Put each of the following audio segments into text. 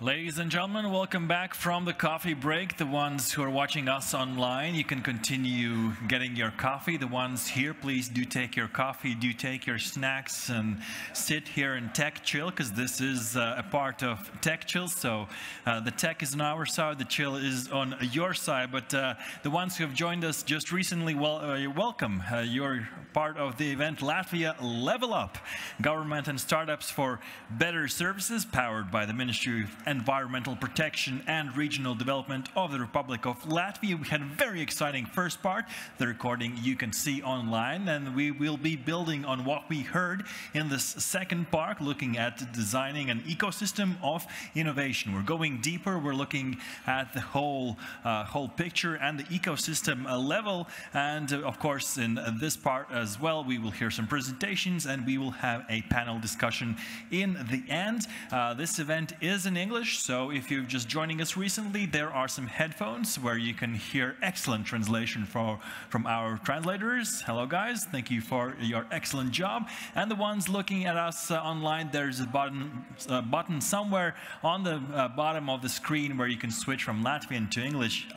Ladies and gentlemen, welcome back from the coffee break. The ones who are watching us online, you can continue getting your coffee. The ones here, please do take your coffee, do take your snacks and sit here in Techchill, because this is a part of Techchill. So the tech is on our side, the chill is on your side. But the ones who have joined us just recently, well, you're welcome. You're part of the event Latvia Level Up, Government and Startups for Better Services, powered by the Ministry of Environmental Protection and Regional Development of the Republic of Latvia. We had a very exciting first part. The recording you can see online, and we will be building on what we heard in this second part, looking at designing an ecosystem of innovation. We're going deeper. We're looking at the whole picture and the ecosystem level, and of course in this part as well we will hear some presentations and we will have a panel discussion in the end. This event is in English, so if you're just joining us recently, there are some headphones where you can hear excellent translation from our translators. Hello guys, thank you for your excellent job. And the ones looking at us online, there's a button somewhere on the bottom of the screen where you can switch from Latvian to English.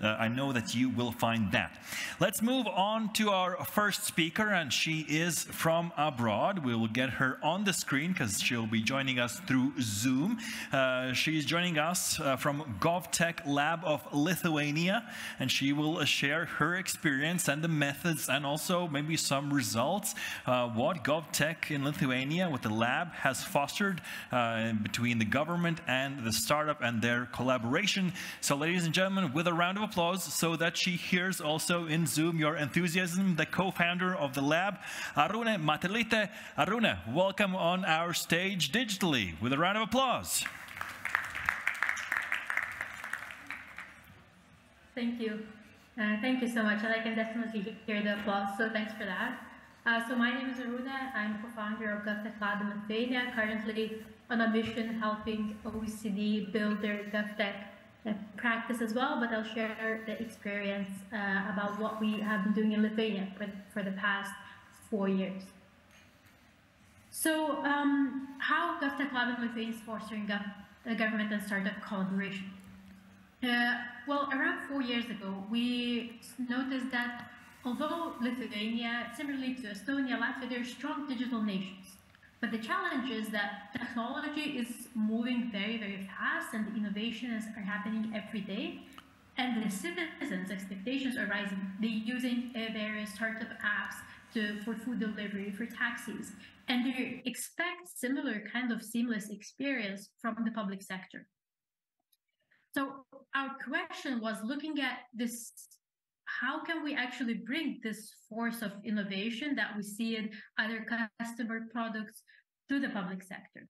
I know that you will find that. Let's move on to our first speaker, and she is from abroad. We will get her on the screen because she'll be joining us through Zoom. She is joining us from GovTech Lab of Lithuania, and she will share her experience and the methods and also maybe some results, what GovTech in Lithuania with the lab has fostered between the government and the startup and their collaboration. So ladies and gentlemen, with a round of applause so that she hears also in Zoom your enthusiasm, the co-founder of the lab, Arune Matelite. Arune, welcome on our stage digitally with a round of applause. Thank you. Thank you so much. And I can definitely hear the applause, so thanks for that. So my name is Arune. I'm co-founder of GovTech Lab in Lithuania, currently on a mission helping OECD build their GovTech practice as well, but I'll share the experience about what we have been doing in Lithuania for the past 4 years. So how GovTech Lab in Lithuania is fostering government and startup collaboration? Well, around 4 years ago, we noticed that although Lithuania, similarly to Estonia, Latvia, they're strong digital nations. But the challenge is that technology is moving very, very fast, and the innovations are happening every day. And the citizens' expectations are rising. They're using various startup apps for food delivery, for taxis, and they expect similar kind of seamless experience from the public sector. So our question was looking at this. How can we actually bring this force of innovation that we see in other customer products to the public sector?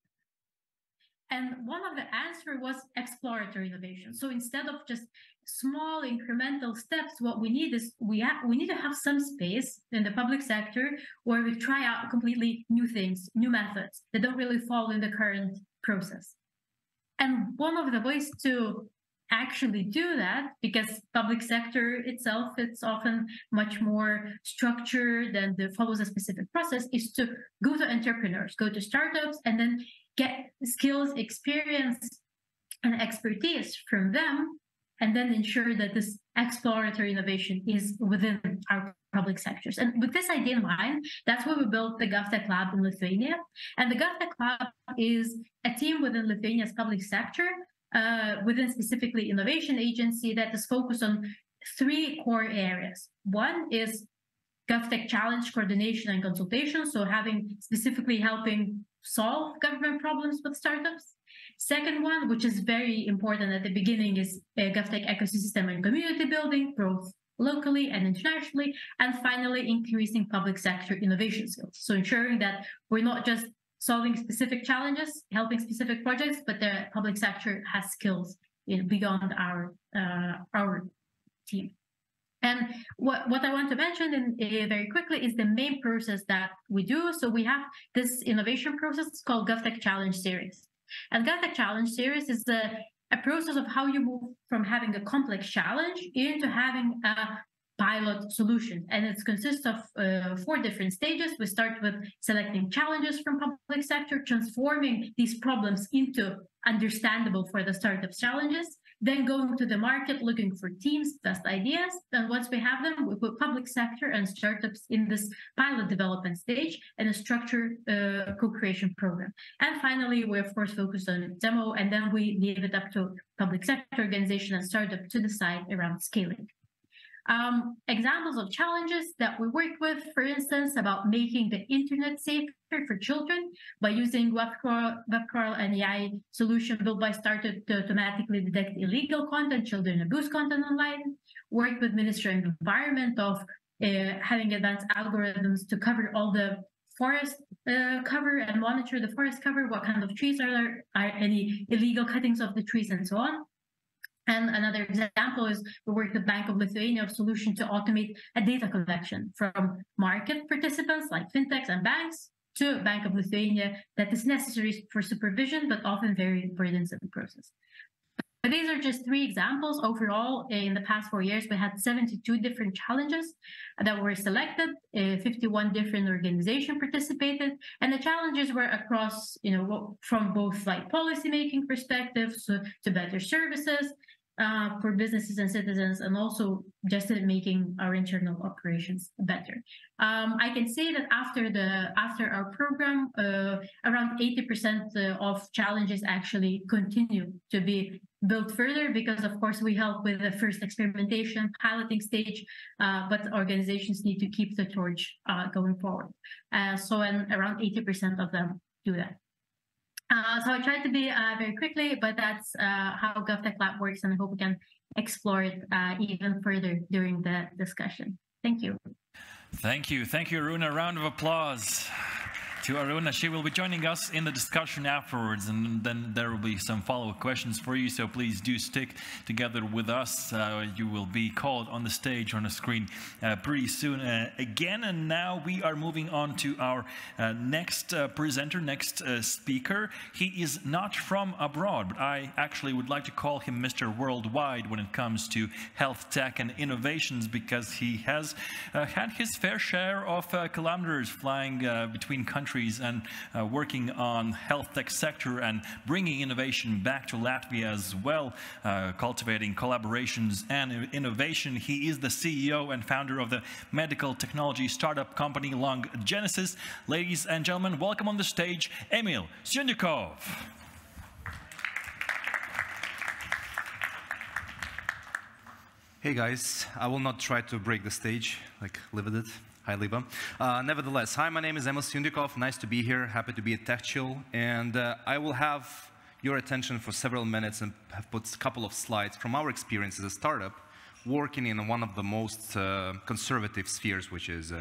And one of the answers was exploratory innovation. So instead of just small incremental steps, what we need is we need to have some space in the public sector where we try out completely new things, new methods that don't really fall in the current process. And one of the ways to actually do that, because public sector itself, it's often much more structured and follows a specific process, is to go to entrepreneurs, go to startups, and then get skills, experience, and expertise from them, and then ensure that this exploratory innovation is within our public sectors. And with this idea in mind, that's why we built the GovTech Lab in Lithuania. And the GovTech Lab is a team within Lithuania's public sector, within specifically innovation agency, that is focused on 3 core areas. One is GovTech challenge coordination and consultation, so specifically helping solve government problems with startups. Second one, which is very important at the beginning, is GovTech ecosystem and community building, both locally and internationally. And finally, increasing public sector innovation skills. So ensuring that we're not just solving specific challenges, helping specific projects, but the public sector has skills beyond our team. And what I want to mention very quickly is the main process that we do. So we have this innovation process called GovTech Challenge Series. And GovTech Challenge Series is a process of how you move from having a complex challenge into having a pilot solution. And it consists of 4 different stages. We start with selecting challenges from public sector, transforming these problems into understandable for the startups challenges, then going to the market, looking for teams, best ideas. And once we have them, we put public sector and startups in this pilot development stage and a structured co-creation program. And finally, we of course focus on demo, and then we leave it up to public sector organization and startup to decide around scaling. Examples of challenges that we work with, for instance, about making the internet safer for children by using web crawl and AI solution built by startup to automatically detect illegal content, children abuse content online. Work with Ministry of Environment of having advanced algorithms to cover all the forest cover and monitor the forest cover, what kind of trees are there, are any illegal cuttings of the trees, and so on. And another example is we work with Bank of Lithuania of solution to automate a data collection from market participants like fintechs and banks to Bank of Lithuania that is necessary for supervision, but often very burdensome process. But these are just 3 examples. Overall, in the past 4 years, we had 72 different challenges that were selected. 51 different organizations participated, and the challenges were across, from both like policymaking perspectives to better services for businesses and citizens, and also just in making our internal operations better. I can say that after our program, around 80% of challenges actually continue to be built further, because of course we help with the first experimentation piloting stage, but organizations need to keep the torch going forward. And around 80% of them do that. So I tried to be very quickly, but that's how GovTech Lab works, and I hope we can explore it even further during the discussion. Thank you. Thank you. Thank you, Aruna. A round of applause to Aruna. She will be joining us in the discussion afterwards, and then there will be some follow-up questions for you, so please do stick together with us. You will be called on the stage, on the screen pretty soon again. And now we are moving on to our next presenter, next speaker. He is not from abroad, but I actually would like to call him Mr. Worldwide when it comes to health tech and innovations, because he has had his fair share of kilometers flying between countries and working on health tech sector and bringing innovation back to Latvia as well, cultivating collaborations and innovation. He is the CEO and founder of the medical technology startup company Long Genesis. Ladies and gentlemen, welcome on the stage, Emil Syundyukov. Hey guys, I will not try to break the stage like Liva did. Hi, Liva. Nevertheless, hi, my name is Emil Syundyukov. Nice to be here. Happy to be at Techchill. And I will have your attention for several minutes and have put a couple of slides from our experience as a startup working in one of the most conservative spheres, which is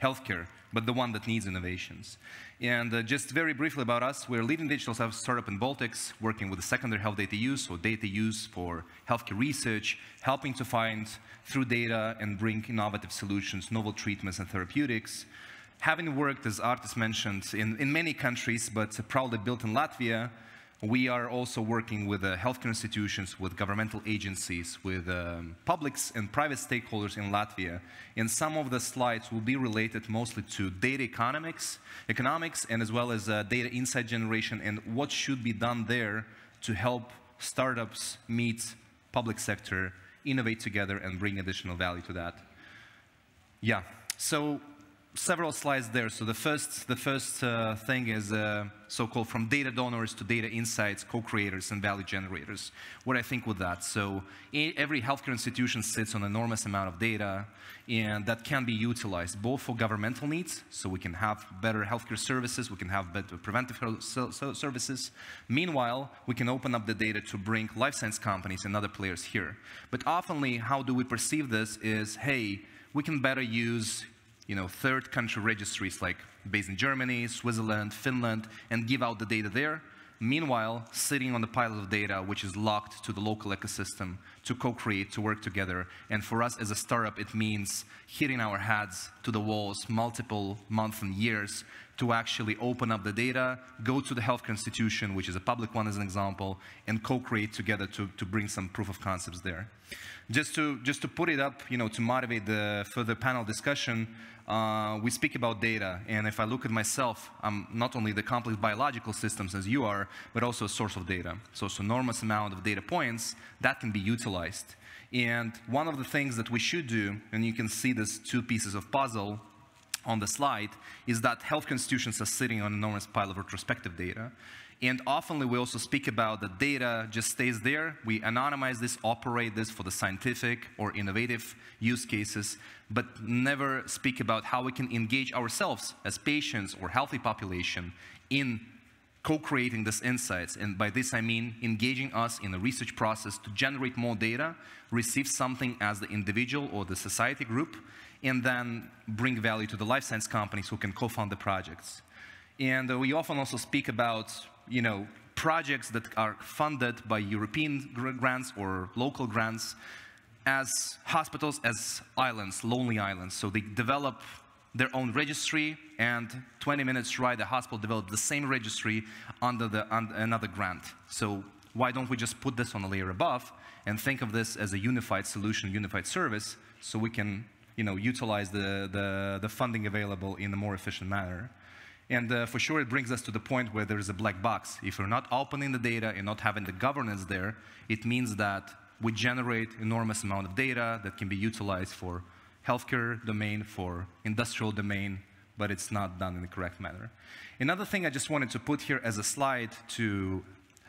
healthcare, but the one that needs innovations. And just very briefly about us, we're a leading digital startup in Baltics, working with the secondary health data use, or data use for healthcare research, helping to find through data and bring innovative solutions, novel treatments and therapeutics. Having worked, as Artis mentioned, in many countries, but proudly built in Latvia, we are also working with healthcare institutions, with governmental agencies, with publics and private stakeholders in Latvia. And some of the slides will be related mostly to data economics, and as well as data insight generation and what should be done there to help startups meet public sector, innovate together, and bring additional value to that. Yeah, so several slides there. So the first thing is so-called from data donors to data insights, co-creators and value generators. What I think with that. So every healthcare institution sits on an enormous amount of data, and that can be utilized both for governmental needs, so we can have better healthcare services, we can have better preventive health services. Meanwhile, we can open up the data to bring life science companies and other players here. But oftenly, how do we perceive this is, hey, we can better use third country registries like based in Germany, Switzerland, Finland, and give out the data there. Meanwhile, sitting on the pile of data, which is locked to the local ecosystem, to co-create, to work together. And for us as a startup, it means hitting our heads to the walls multiple months and years to actually open up the data, go to the healthcare institution, which is a public one as an example, and co-create together to bring some proof of concepts there. Just to put it up, to motivate the further panel discussion, we speak about data, and if I look at myself, I'm not only the complex biological systems as you are, but also a source of data. So it's an enormous amount of data points that can be utilized. And one of the things that we should do, and you can see these two pieces of puzzle on the slide, is that healthcare institutions are sitting on an enormous pile of retrospective data. And often we also speak about the data just stays there. We anonymize this, operate this for the scientific or innovative use cases, but never speak about how we can engage ourselves as patients or healthy population in co-creating these insights. And by this I mean engaging us in the research process to generate more data, receive something as the individual or the society group, and then bring value to the life science companies who can co-fund the projects. And we often also speak about projects that are funded by European grants or local grants as hospitals, as islands, lonely islands. So they develop their own registry, and 20 minutes ride, the hospital developed the same registry under another grant. So why don't we just put this on a layer above and think of this as a unified solution, unified service, so we can utilize the funding available in a more efficient manner. And for sure, it brings us to the point where there is a black box. If we're not opening the data and not having the governance there, it means that we generate enormous amount of data that can be utilized for healthcare domain, for industrial domain, but it's not done in the correct manner. Another thing I just wanted to put here as a slide to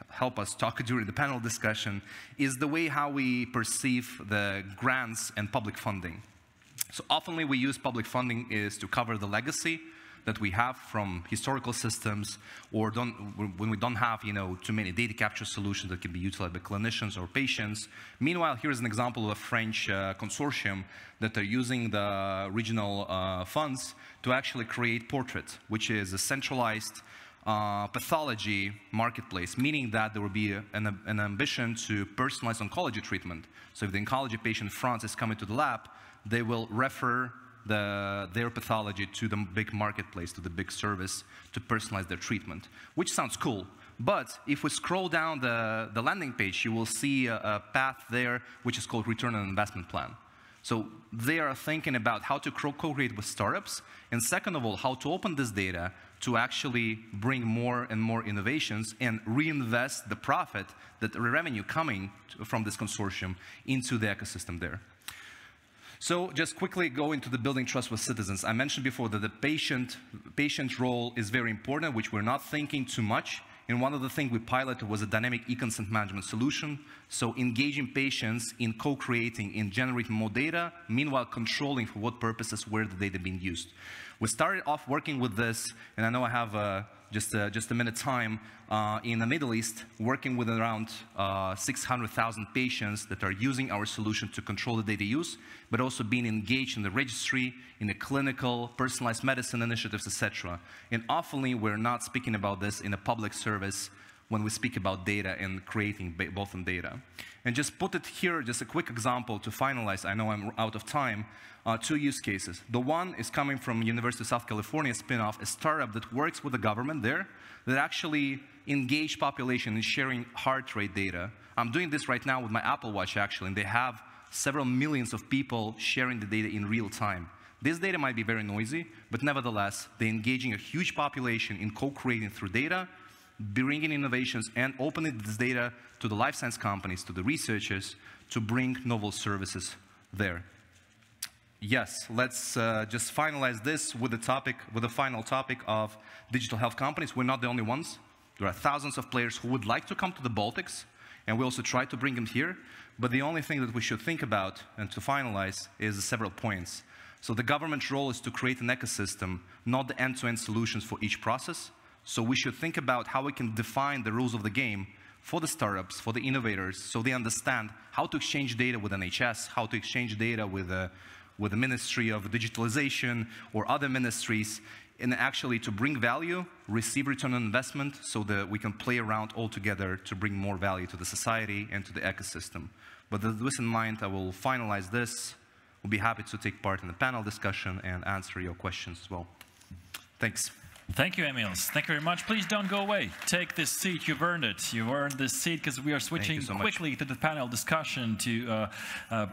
help us talk during the panel discussion is the way how we perceive the grants and public funding. So often we use public funding is to cover the legacy that we have from historical systems, or when we don't have too many data capture solutions that can be utilized by clinicians or patients. Meanwhile, here's an example of a French consortium that are using the regional funds to actually create Portrait, which is a centralized pathology marketplace, meaning that there will be an ambition to personalize oncology treatment. So if the oncology patient in France is coming to the lab, they will refer their pathology to the big marketplace, to the big service, to personalize their treatment, which sounds cool. But if we scroll down the landing page, you will see a path there which is called return on investment plan. So they are thinking about how to co-create with startups, and second of all, how to open this data to actually bring more and more innovations and reinvest the profit, the revenue coming from this consortium into the ecosystem there. So just quickly go into the building trust with citizens. I mentioned before that the patient role is very important, which we're not thinking too much. And one of the things we piloted was a dynamic e-consent management solution. So engaging patients in co-creating, in generating more data, meanwhile controlling for what purposes, where the data being used. We started off working with this, and I know I have just a minute time, in the Middle East, working with around 600,000 patients that are using our solution to control the data use, but also being engaged in the registry, in the clinical, personalized medicine initiatives, etc. And often we're not speaking about this in a public service when we speak about data and creating both in data. And just put it here, just a quick example to finalize. I know I'm out of time. Two use cases. The one is coming from University of South California spin-off, a startup that works with the government there that actually engage population in sharing heart rate data. I'm doing this right now with my Apple Watch actually, and they have several millions of people sharing the data in real time. This data might be very noisy, but nevertheless, they're engaging a huge population in co-creating through data, bringing innovations, and opening this data to the life science companies, to the researchers, to bring novel services there. Yes, let's just finalize this with the final topic of digital health companies. We're not the only ones. There are thousands of players who would like to come to the Baltics, and we also try to bring them here. But the only thing that we should think about and to finalize is several points. So the government's role is to create an ecosystem, not the end-to-end solutions for each process. So we should think about how we can define the rules of the game for the startups, for the innovators, so they understand how to exchange data with NHS, how to exchange data with the Ministry of Digitalization or other ministries, and actually to bring value, receive return on investment, so that we can play around all together to bring more value to the society and to the ecosystem. But with this in mind, I will finalize this. We'll be happy to take part in the panel discussion and answer your questions as well. Thanks. Thank you, Emil. Thank you very much. Please don't go away. Take this seat. You've earned it. You've earned this seat because we are switching quickly to the panel discussion to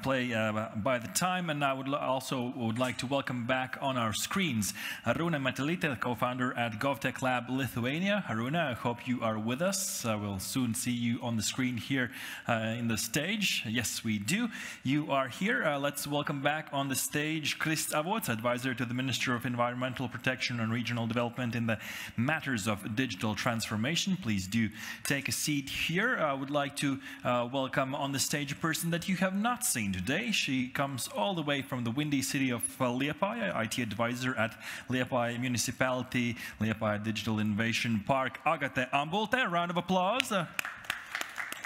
play by the time. And I would also like to welcome back on our screens Arūna Metelīte, co-founder at GovTech Lab Lithuania. Arūna, I hope you are with us. We'll soon see you on the screen here in the stage. Yes, we do. You are here. Let's welcome back on the stage Krists Avots, advisor to the Minister of Environmental Protection and Regional Development in the matters of digital transformation. Please do take a seat here. I would like to welcome on the stage a person that you have not seen today. She comes all the way from the windy city of Liepāja, IT advisor at Liepāja Municipality, Liepāja Digital Innovation Park, Agate Ambulte. A round of applause.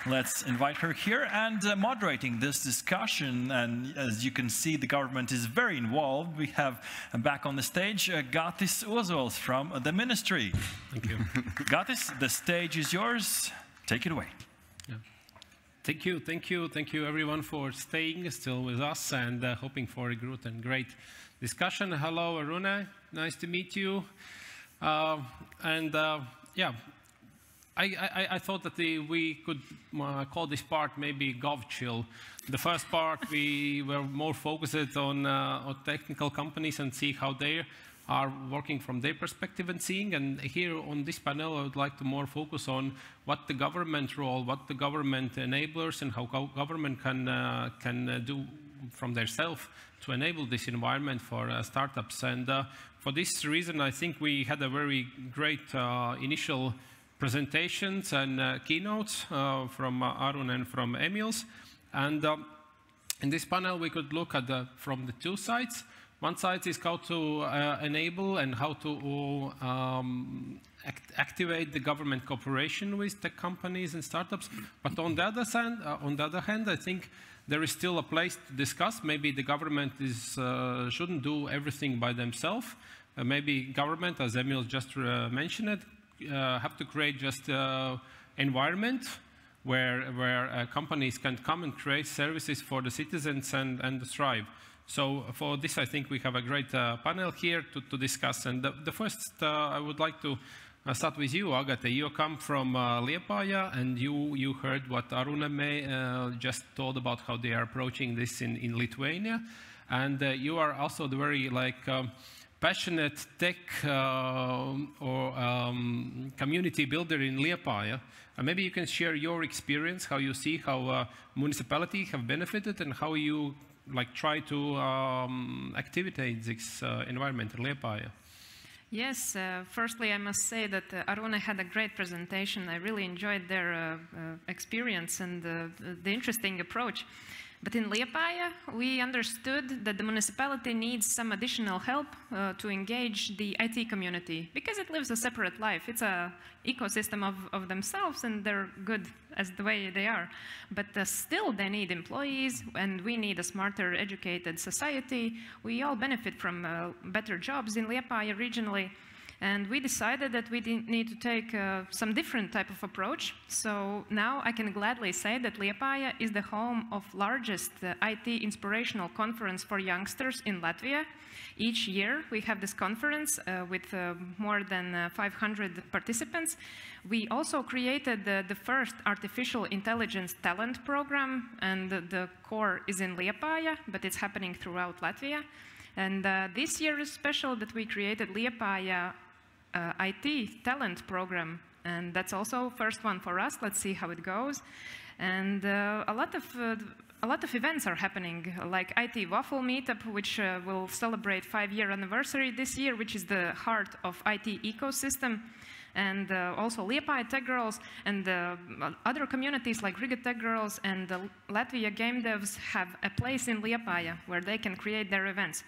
Let's invite her here and moderating this discussion. And as you can see, the government is very involved. We have back on the stage Ģirts Ozols from the ministry. Thank you. Ģirts, the stage is yours. Take it away. Yeah. Thank you everyone for staying still with us and hoping for a good and great discussion. Hello, Arūna. Nice to meet you. Yeah. I thought that we could call this part maybe GovChill. The first part, we were more focused on technical companies and see how they are working from their perspective and seeing. And here on this panel, I would like to more focus on what the government role, what the government enablers, and how government can do from themselves to enable this environment for startups. And for this reason, I think we had a very great initial presentations and keynotes from Arūna and from Emil's. And in this panel, we could look at from the two sides. One side is how to enable and how to activate the government cooperation with tech companies and startups. But on the other hand, I think there is still a place to discuss. Maybe the government shouldn't do everything by themselves. Maybe government, as Emil just mentioned it, have to create just environment where companies can come and create services for the citizens and thrive. So for this, I think we have a great panel here to discuss. And the first, I would like to start with you, Agate. You come from Liepāja, and you heard what Arūna just told about how they are approaching this in Lithuania. And you are also the very passionate tech community builder in Liepāja. Maybe you can share your experience, how you see how municipality have benefited and how you try to activate this environment in Liepāja. Yes, firstly I must say that Arūna had a great presentation. I really enjoyed their experience and the interesting approach. But in Liepāja, we understood that the municipality needs some additional help to engage the IT community because it lives a separate life. It's an ecosystem of themselves, and they're good as the way they are. But still, they need employees, and we need a smarter, educated society. We all benefit from better jobs in Liepāja regionally. And we decided that we need to take some different type of approach. So now I can gladly say that Liepāja is the home of largest IT inspirational conference for youngsters in Latvia. Each year we have this conference with more than 500 participants. We also created the first artificial intelligence talent program, and the core is in Liepāja, but it's happening throughout Latvia. And this year is special that we created Liepāja IT talent program, and that's also first one for us. Let's see how it goes. And a lot of events are happening, like IT Waffle Meetup, which will celebrate 5-year anniversary this year, which is the heart of IT ecosystem. And also Liepāja Tech Girls and other communities like Riga Tech Girls and the Latvia Game Devs have a place in Liepāja where they can create their events.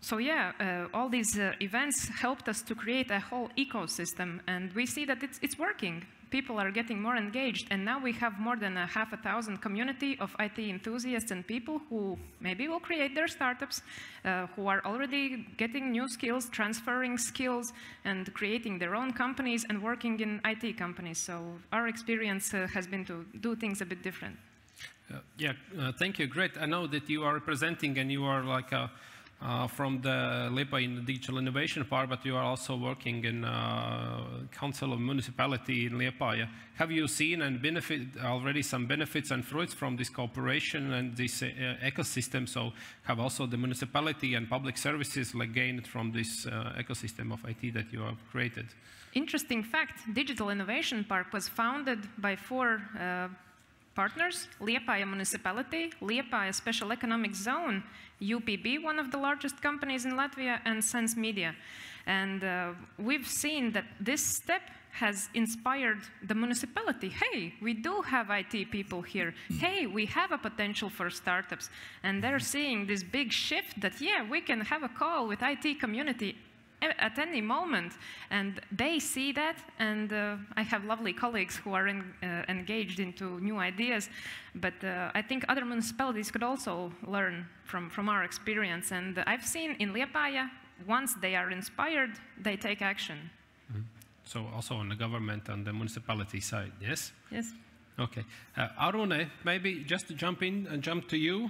So yeah, all these events helped us to create a whole ecosystem, and we see that it's working. People are getting more engaged, and now we have more than 500,000 community of IT enthusiasts and people who maybe will create their startups, who are already getting new skills, transferring skills, and creating their own companies and working in IT companies. So our experience has been to do things a bit different. Thank you. Great. I know that you are representing and you are from the Liepāja in the digital innovation part, but you are also working in Council of Municipality in Liepāja. Have you seen and benefit already some benefits and fruits from this cooperation and this ecosystem? So have also the municipality and public services like gained from this ecosystem of IT that you have created? Interesting fact, Digital Innovation Park was founded by 4 partners: Liepāja Municipality, Liepāja Special Economic Zone, UPB, one of the largest companies in Latvia, and Sense Media. And we've seen that this step has inspired the municipality. Hey, we do have IT people here. Hey, we have a potential for startups. And they're seeing this big shift that, yeah, we can have a call with IT community at any moment, and they see that, and I have lovely colleagues who are engaged into new ideas, but I think other municipalities could also learn from our experience, and I've seen in Liepāja, once they are inspired, they take action. Mm-hmm. So also on the government and the municipality side, yes? Yes. Okay. Arune, maybe just to jump in and jump to you.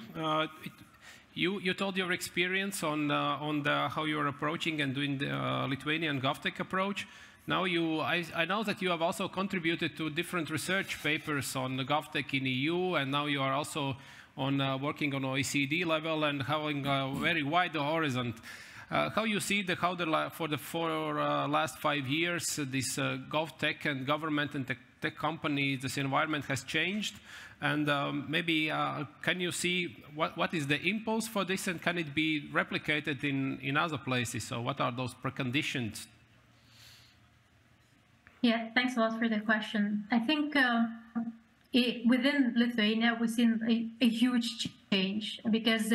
You told your experience on how you're approaching and doing the Lithuanian GovTech approach. Now I know that you have also contributed to different research papers on the GovTech in EU, and now you are also on working on OECD level and having a very wide horizon. How you see for the last 5 years this GovTech and government and tech companies, this environment has changed? And maybe can you see what is the impulse for this, and can it be replicated in other places? So what are those preconditions? Yeah, thanks a lot for the question. I think within Lithuania, we've seen a huge change, because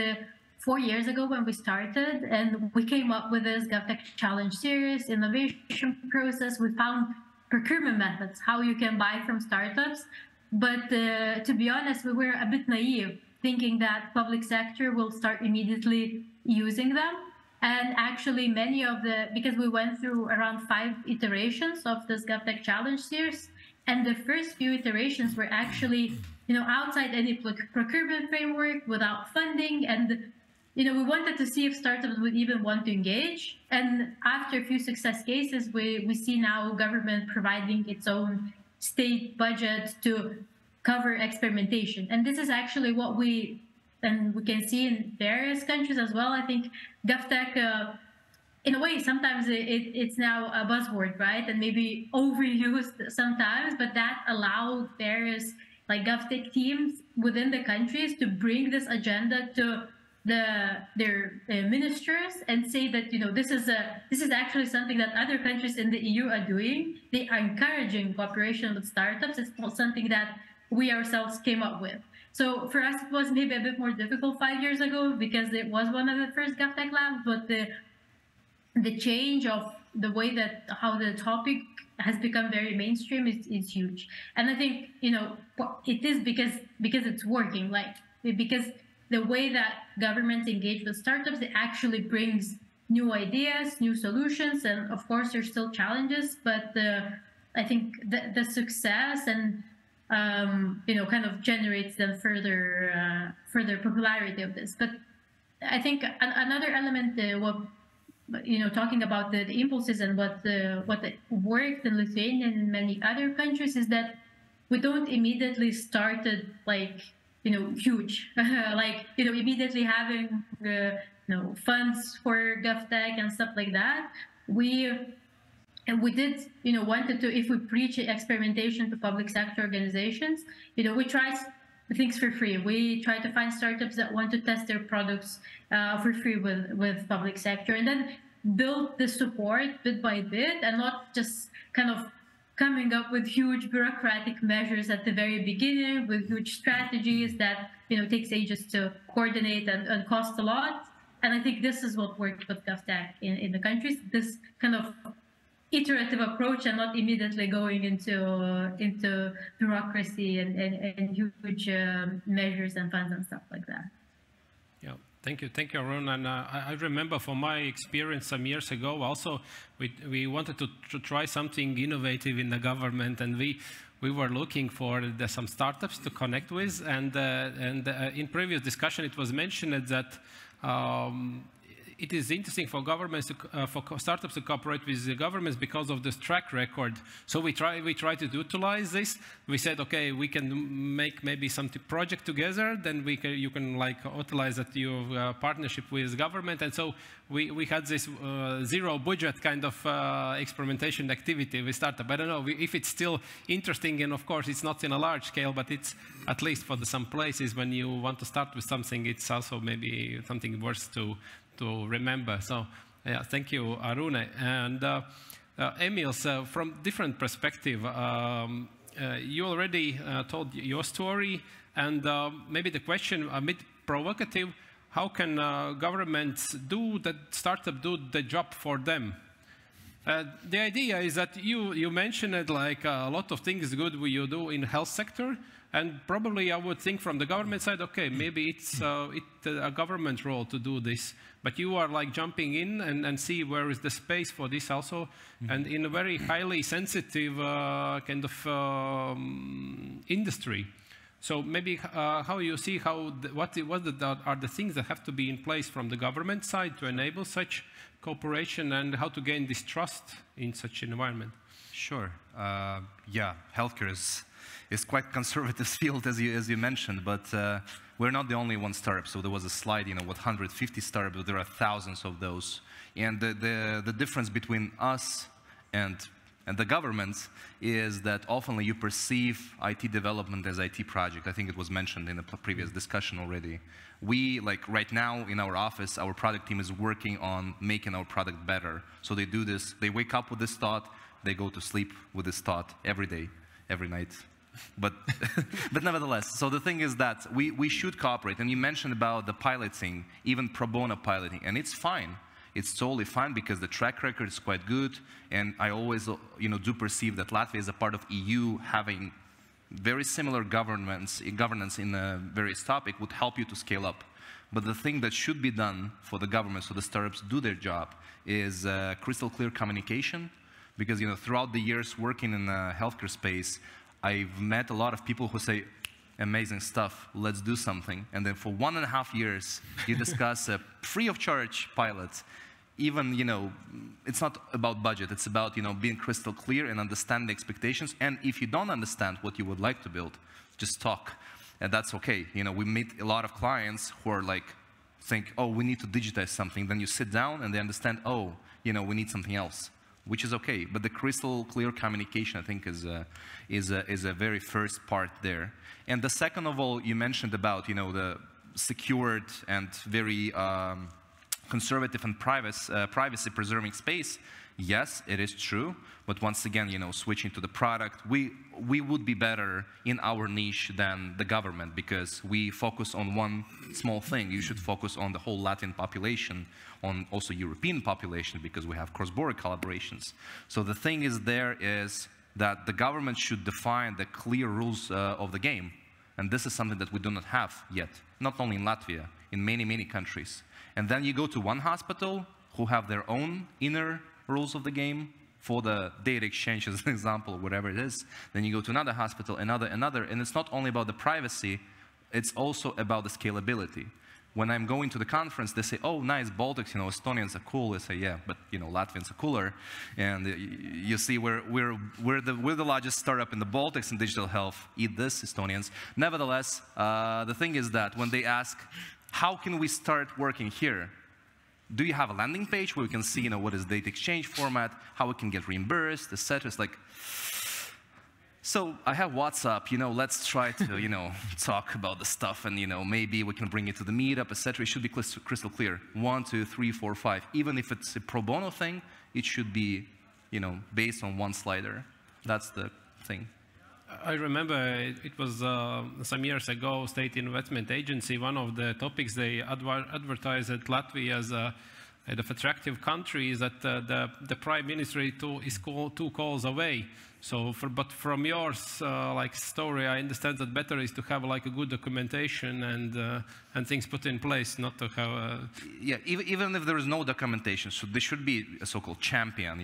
4 years ago when we started and we came up with this GovTech Challenge series, innovation process, we found procurement methods, how you can buy from startups. But to be honest, we were a bit naive, thinking that public sector will start immediately using them. And actually many of because we went through around 5 iterations of this GovTech Challenge series, and the first few iterations were actually, outside any procurement framework, without funding. And, we wanted to see if startups would even want to engage. And after a few success cases, we see now government providing its own state budget to cover experimentation. And this is actually what we can see in various countries as well. I think GovTech, in a way, sometimes it's now a buzzword, right? And maybe overused sometimes, but that allowed various GovTech teams within the countries to bring this agenda to their ministers and say that this is actually something that other countries in the EU are doing. They are encouraging cooperation with startups. It's not something that we ourselves came up with. So for us, it was maybe a bit more difficult 5 years ago, because it was one of the first GovTech labs. But the change of the way that how the topic has become very mainstream is huge. And I think it is because it's working. Because the way that governments engage with startups, it actually brings new ideas, new solutions, and of course there's still challenges. But I think the success and kind of generates the further popularity of this. But I think another element, talking about the impulses and what worked in Lithuania and in many other countries, is that we don't immediately started huge, immediately having funds for GovTech and stuff like that. We did, wanted to, if we preach experimentation to public sector organizations, we try things for free. We try to find startups that want to test their products for free with public sector, and then build the support bit by bit, and not just kind of coming up with huge bureaucratic measures at the very beginning with huge strategies that takes ages to coordinate and cost a lot. And I think this is what worked with GovTech in the countries, this kind of iterative approach, and not immediately going into bureaucracy and huge measures and funds and stuff like that. Yeah. Thank you, Arun. And I remember from my experience some years ago also, we wanted to try something innovative in the government, and we were looking for some startups to connect with. And in previous discussion, it was mentioned that it is interesting for governments, for startups to cooperate with the governments because of this track record. So we try to utilize this. We said, okay, we can make maybe some project together. Then you can like utilize that your partnership with government. And so we had this zero budget kind of experimentation activity with startup. I don't know if it's still interesting, and of course it's not in a large scale, but it's at least for some places when you want to start with something, it's also maybe something worth to remember. So yeah, thank you, Arune. And Emil, so from different perspective, you already told your story, and maybe the question a bit provocative: how can governments startup do the job for them? The idea is that you mentioned it, like a lot of things good you do in health sector, and probably I would think from the government side, okay, maybe it's a government role to do this, but you are like jumping in and see where is the space for this also, and in a very highly sensitive kind of industry. So maybe how you see what are the things that have to be in place from the government side to enable such cooperation, and how to gain this trust in such an environment? Sure. Yeah, healthcare is quite a conservative field, as you mentioned, but we're not the only one startup. So there was a slide, with 150 startups, but there are thousands of those. And the difference between us and the government is that often you perceive IT development as IT project. I think it was mentioned in the previous discussion already. We, like right now in our office, our product team is working on making our product better. So they do this, they wake up with this thought, they go to sleep with this thought every day, every night. But, but nevertheless, so the thing is that we should cooperate. And you mentioned about the piloting, even pro bono piloting, and it's fine. It's totally fine because the track record is quite good, and I always, do perceive that Latvia is a part of EU, having very similar governance in various topics would help you to scale up. But the thing that should be done for the government, so the startups do their job, is crystal clear communication. Because throughout the years working in the healthcare space, I've met a lot of people who say, amazing stuff, let's do something. And then for 1.5 years, you discuss a free of charge pilot. Even, it's not about budget, it's about, being crystal clear and understand the expectations. And if you don't understand what you would like to build, just talk. And that's okay. We meet a lot of clients who are like, think, oh, we need to digitize something. Then you sit down and they understand, oh, we need something else, which is okay. But the crystal clear communication, I think, is a very first part there. And the second of all, you mentioned about, the secured and very conservative and privacy-preserving space. Yes, it is true. But once again, switching to the product, we would be better in our niche than the government because we focus on one small thing. You should focus on the whole Latin population, on also European population, because we have cross-border collaborations. So the thing is that the government should define the clear rules of the game. And this is something that we do not have yet, not only in Latvia, in many, many countries. And then you go to one hospital who have their own inner rules of the game for the data exchange, as an example, whatever it is. Then you go to another hospital, another. And it's not only about the privacy, it's also about the scalability. When I'm going to the conference, they say, oh, nice, Baltics, Estonians are cool. I say, yeah, but, Latvians are cooler. And you see, we're the largest startup in the Baltics in digital health. Eat this, Estonians. Nevertheless, the thing is that when they ask, how can we start working here? Do you have a landing page where we can see, what is data exchange format, how we can get reimbursed, etc.? It's like, so I have WhatsApp, let's try to, talk about the stuff, and, maybe we can bring it to the meetup, etc. It should be crystal clear. 1, 2, 3, 4, 5. Even if it's a pro bono thing, it should be, based on one slider. That's the thing. I remember it was some years ago, State Investment Agency, one of the topics they advertised at Latvia as a attractive country is that the Prime Ministry is 2 calls away. So, but from your story, I understand that better is to have like a good documentation and things put in place, not to have. Yeah, even if there is no documentation, so there should be a so-called champion,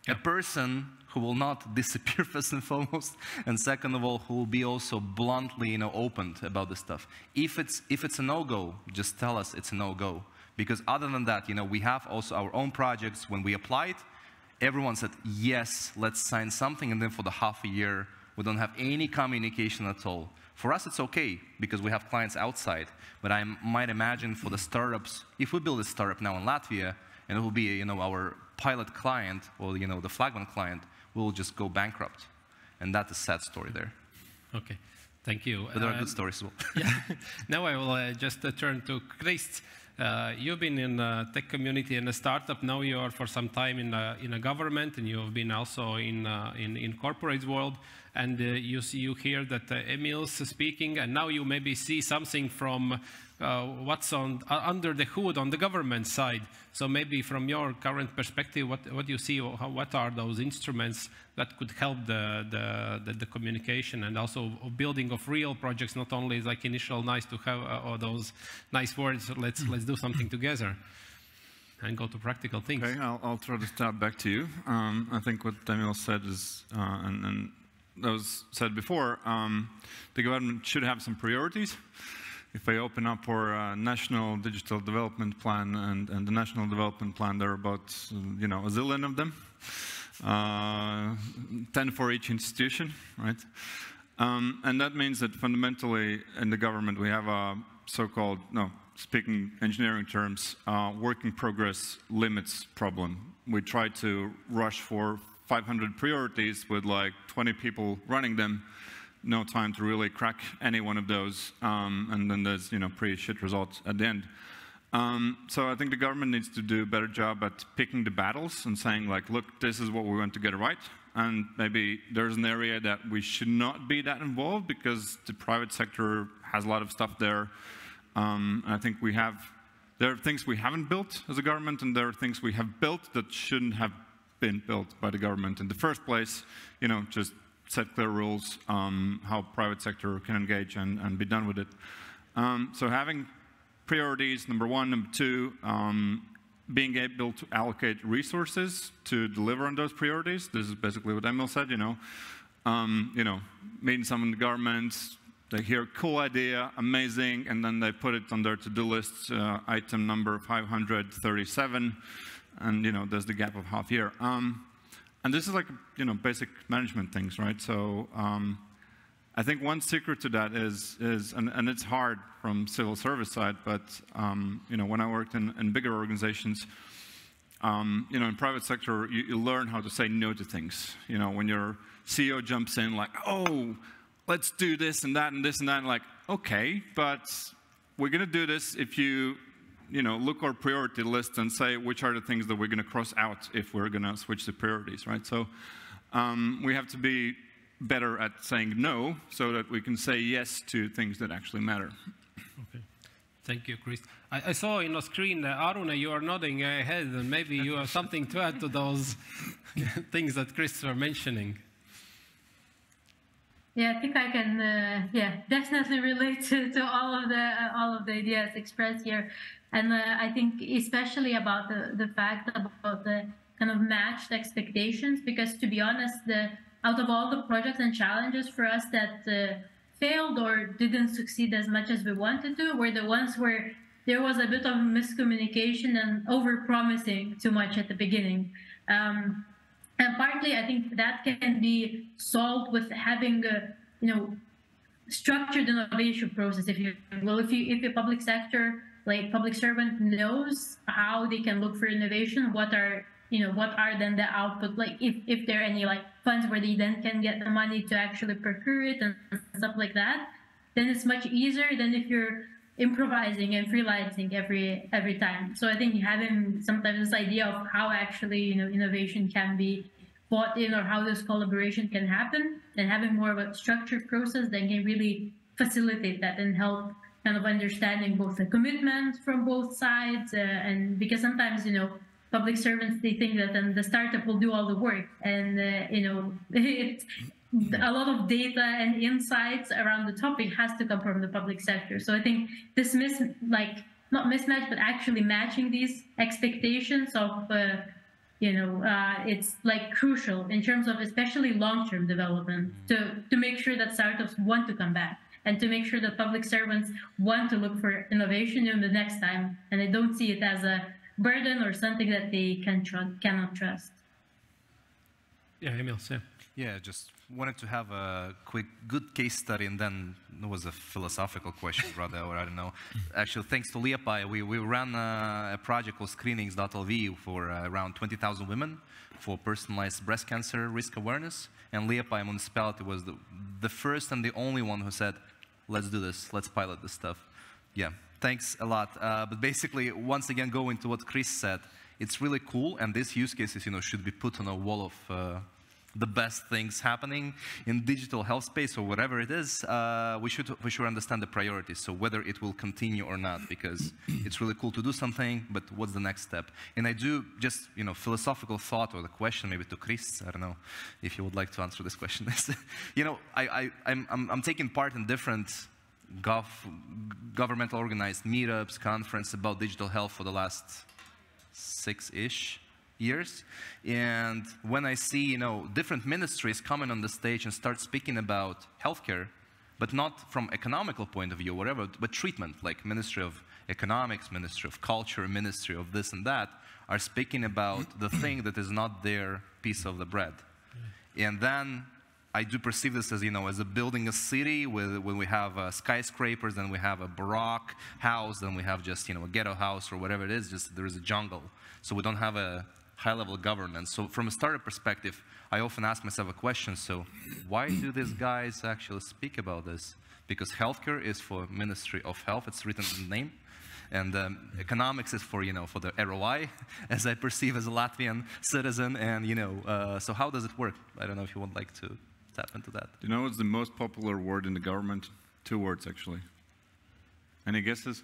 a person who will not disappear first and foremost, and second of all, who will be also bluntly, open about this stuff. If it's a no-go, just tell us it's a no-go. Because other than that, we have also our own projects. When we applied, everyone said, yes, let's sign something, and then for the half a year, we don't have any communication at all. For us, it's okay, because we have clients outside, but I might imagine for the startups, if we build a startup now in Latvia, and it will be, our pilot client, or, the flagman client, we will just go bankrupt. And that's a sad story there. Okay, thank you. But there are good stories as well. Yeah. Now I will just turn to Ģirts. You've been in the tech community and a startup. Now you are for some time in a government, and you have been also in corporate world. And you hear that Emil's speaking, and now you maybe see something from what's under the hood on the government side. So maybe from your current perspective, what you see, what are those instruments that could help the communication and also building of real projects, not only like initial nice to have or those nice words, let's do something together and go to practical things. Okay, I'll try to start back to you. I think what Emil said is, and that was said before, the government should have some priorities. If I open up our National Digital Development Plan and the National Development Plan, there are about, a zillion of them, 10 for each institution, right? And that means that fundamentally in the government we have a so-called, speaking engineering terms, work in progress limits problem. We try to rush for 500 priorities with like 20 people running them, no time to really crack any one of those, and then there's pretty shit results at the end. So I think the government needs to do a better job at picking the battles and saying like, look, this is what we want to get right, and maybe there's an area that we should not be that involved because the private sector has a lot of stuff there. I think there are things we haven't built as a government, and there are things we have built that shouldn't have been built by the government in the first place. Just set clear rules how private sector can engage and be done with it. So having priorities, number one. Number two, being able to allocate resources to deliver on those priorities. This is basically what Emil said, meeting someone in the government, they hear cool idea, amazing, and then they put it on their to-do list, item number 537, and there's the gap of half year. And this is like, basic management things, right? So I think one secret to that is and it's hard from civil service side, but when I worked in bigger organizations, in private sector, you learn how to say no to things. When your CEO jumps in like, oh, let's do this and that and this and that, and like, okay, but we're going to do this if you look our priority list and say which are the things that we're going to cross out if we're going to switch the priorities, right? So we have to be better at saying no so that we can say yes to things that actually matter. Okay. Thank you, Chris. I saw in the screen, Aruna, you are nodding your head, and maybe you have something to add to those things that Chris was mentioning. Yeah, I think I can, definitely relate to all of the ideas expressed here, and I think especially about the fact about the kind of matched expectations, because to be honest, out of all the projects and challenges for us that failed or didn't succeed as much as we wanted to, were the ones where there was a bit of miscommunication and over-promising too much at the beginning. And partly, I think that can be solved with having a, structured innovation process. If a public sector, like public servant, knows how they can look for innovation, what are then the output, like if there are any like funds where they then can get the money to actually procure it and stuff like that, then it's much easier than if you're improvising and freelancing every time. So I think having sometimes this idea of how actually innovation can be bought in or how this collaboration can happen, and having more of a structured process that can really facilitate that and help kind of understanding both the commitment from both sides, and because sometimes public servants, they think that then the startup will do all the work, and a lot of data and insights around the topic has to come from the public sector. So I think this not mismatch, but actually matching these expectations of, it's like crucial in terms of especially long-term development to make sure that startups want to come back and to make sure that public servants want to look for innovation the next time, and they don't see it as a burden or something that they cannot trust. Yeah, Emil, yeah. Yeah, just wanted to have a quick, good case study, and then it was a philosophical question, rather, or I don't know. Actually, thanks to Liepāja, we ran a project called Screenings.lv for around 20,000 women for personalized breast cancer risk awareness. And Liepāja municipality was the first and the only one who said, let's do this, let's pilot this stuff. Yeah, thanks a lot. But basically, once again, going to what Chris said, it's really cool, and these use cases, should be put on a wall of the best things happening in digital health space or whatever it is. We should understand the priorities, so whether it will continue or not, because it's really cool to do something, but what's the next step? And I do just, philosophical thought, or the question maybe to Chris, I don't know if you would like to answer this question. I'm taking part in different governmental organized meetups, conferences about digital health for the last 6-ish years, and when I see, different ministries coming on the stage and start speaking about healthcare, but not from economical point of view, whatever, but treatment, like Ministry of Economics, Ministry of Culture, Ministry of this and that, are speaking about the thing that is not their piece of the bread. And then I do perceive this as, as a building a city when we have skyscrapers, then we have a Baroque house, then we have just, a ghetto house or whatever it is, just there is a jungle. So we don't have a high-level governance. So from a startup perspective, I often ask myself a question, so why do these guys actually speak about this? Because healthcare is for Ministry of Health, it's written in the name, and economics is for, for the ROI, as I perceive as a Latvian citizen, and, so how does it work? I don't know if you would like to tap into that. Do you know what's the most popular word in the government? 2 words, actually. Any guesses?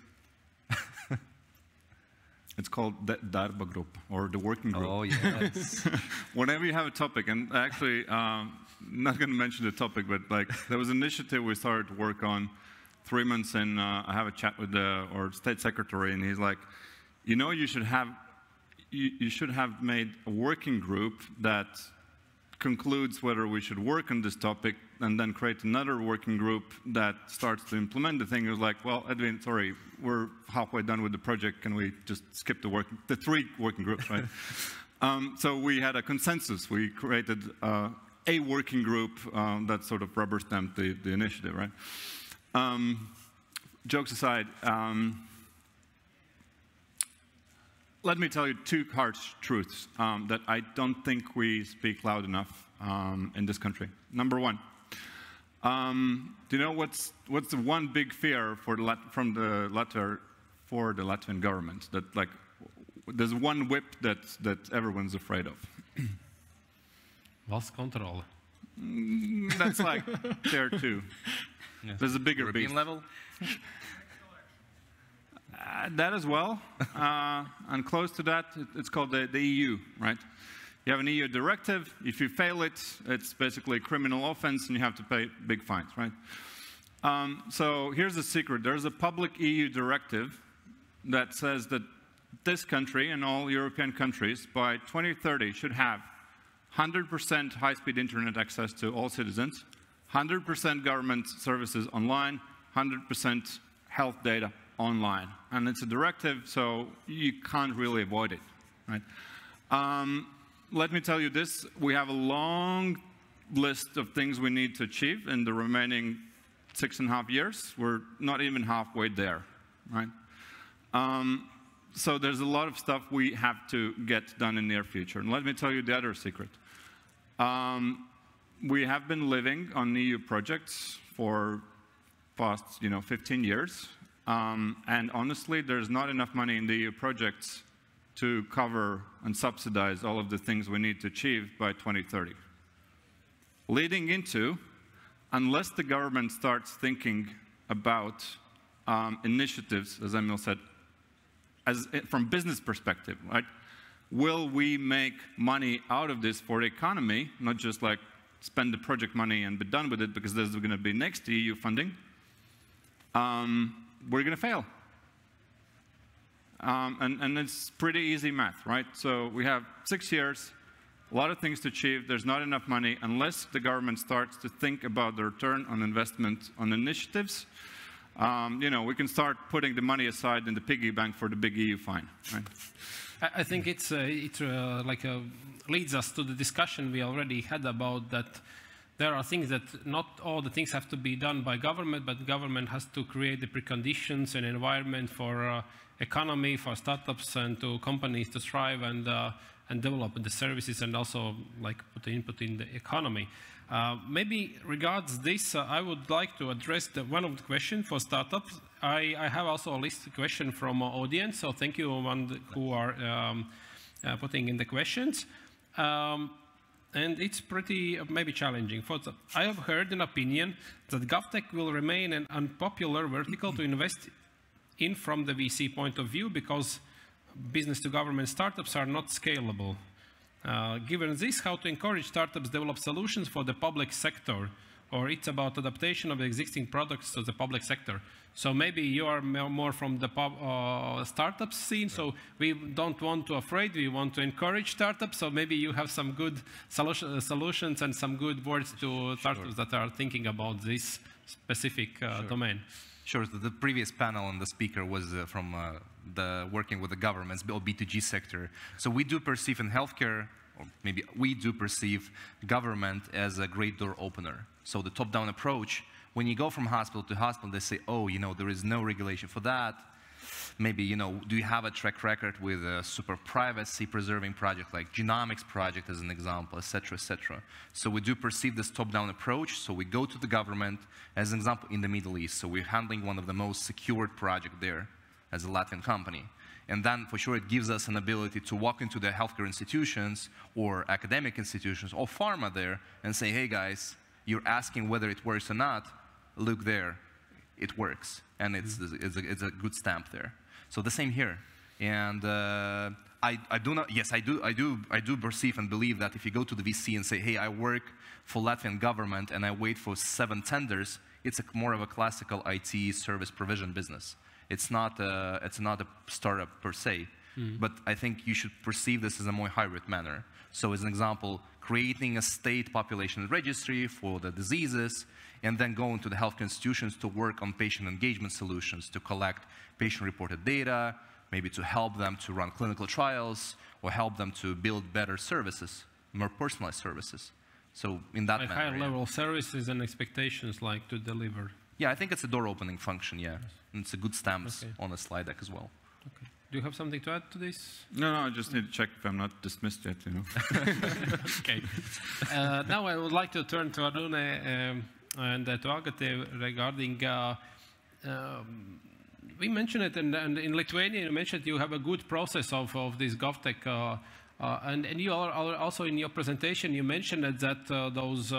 It's called the darba group, or the working group. Oh, yes. Whenever you have a topic, and actually, not going to mention the topic, but there was an initiative we started to work on 3 months in. I have a chat with our state secretary, and he's like, you should have made a working group that concludes whether we should work on this topic, and then create another working group that starts to implement the thing. It was like, well, Edwin, sorry, we're halfway done with the project. Can we just skip the 3 working groups, right? So we had a consensus. We created a working group that sort of rubber stamped the initiative, right? Jokes aside, let me tell you 2 harsh truths that I don't think we speak loud enough in this country. Number 1, do you know what's the one big fear for the Latvian government? That there's one whip that everyone's afraid of. Valsts kontrole. That's like there too. Yes. There's a bigger European beast. level. That as well, and close to that, it's called the EU, right? You have an EU directive. If you fail it, it's basically a criminal offense, and you have to pay big fines, right? So here's the secret. There's a public EU directive that says that this country and all European countries by 2030 should have 100% high-speed internet access to all citizens, 100% government services online, 100% health data online. And it's a directive, so you can't really avoid it, right? Let me tell you this, we have a long list of things we need to achieve in the remaining 6.5 years. We're not even halfway there, right? So there's a lot of stuff we have to get done in the near future. And let me tell you the other secret. We have been living on EU projects for past, 15 years. And honestly, there's not enough money in the EU projects to cover and subsidize all of the things we need to achieve by 2030. Leading into, unless the government starts thinking about initiatives, as Emil said, from business perspective, right? Will we make money out of this for the economy, not just like spend the project money and be done with it because there's going to be next EU funding? We're going to fail. And it's pretty easy math, right? So we have 6 years, a lot of things to achieve. There's not enough money unless the government starts to think about the return on investment on initiatives. You know, we can start putting the money aside in the piggy bank for the big EU fine. Right? I think it leads us to the discussion we already had about that there are things that not all the things have to be done by government, but government has to create the preconditions and environment for economy, for startups and to companies to thrive and develop the services and also like put the input in the economy. Maybe regards this, I would like to address one of the questions for startups. I have also a list of questions from our audience, so thank you one who are putting in the questions. And it's pretty maybe challenging. I have heard an opinion that GovTech will remain an unpopular vertical to invest in from the VC point of view because business to government startups are not scalable. Given this, how to encourage startups develop solutions for the public sector, or it's about adaptation of existing products to the public sector. So maybe you are more from the startup scene, so we don't want to afraid, we want to encourage startups, so maybe you have some good solutions and some good words to startups that are thinking about this specific domain. Sure, the previous panel and the speaker was from the working with the governments, or B2G sector. So we do perceive in healthcare, or maybe we do perceive government as a great door opener. So the top-down approach, when you go from hospital to hospital, they say, oh, you know, there is no regulation for that. Maybe, you know, do you have a track record with a super privacy-preserving project like genomics project as an example, et cetera, et cetera. So we do perceive this top-down approach. So we go to the government, as an example, in the Middle East. So we're handling one of the most secured projects there as a Latvian company. And then, for sure, it gives us an ability to walk into the healthcare institutions or academic institutions or pharma there and say, hey, guys, you're asking whether it works or not. Look there, it works, and it's a good stamp there. So the same here, and I do perceive and believe that if you go to the VC and say, hey, I work for Latvian government and I wait for 7 tenders, it's more of a classical IT service provision business. It's not a startup per se, but I think you should perceive this as a more hybrid manner. So as an example, creating a state population registry for the diseases, and then going to the healthcare institutions to work on patient engagement solutions, to collect patient-reported data, maybe to help them to run clinical trials, or help them to build better services, more personalized services. So in that manner, higher-level services and expectations like to deliver. Yeah, I think it's a door-opening function, yeah. And it's a good stamp on a slide deck as well. Okay. Do you have something to add to this? No, I just need to check if I'm not dismissed yet, you know. Okay. Now I would like to turn to Arune and to Agate regarding, we mentioned it, and in Lithuania you mentioned you have a good process of this GovTech, and you are also in your presentation you mentioned that those,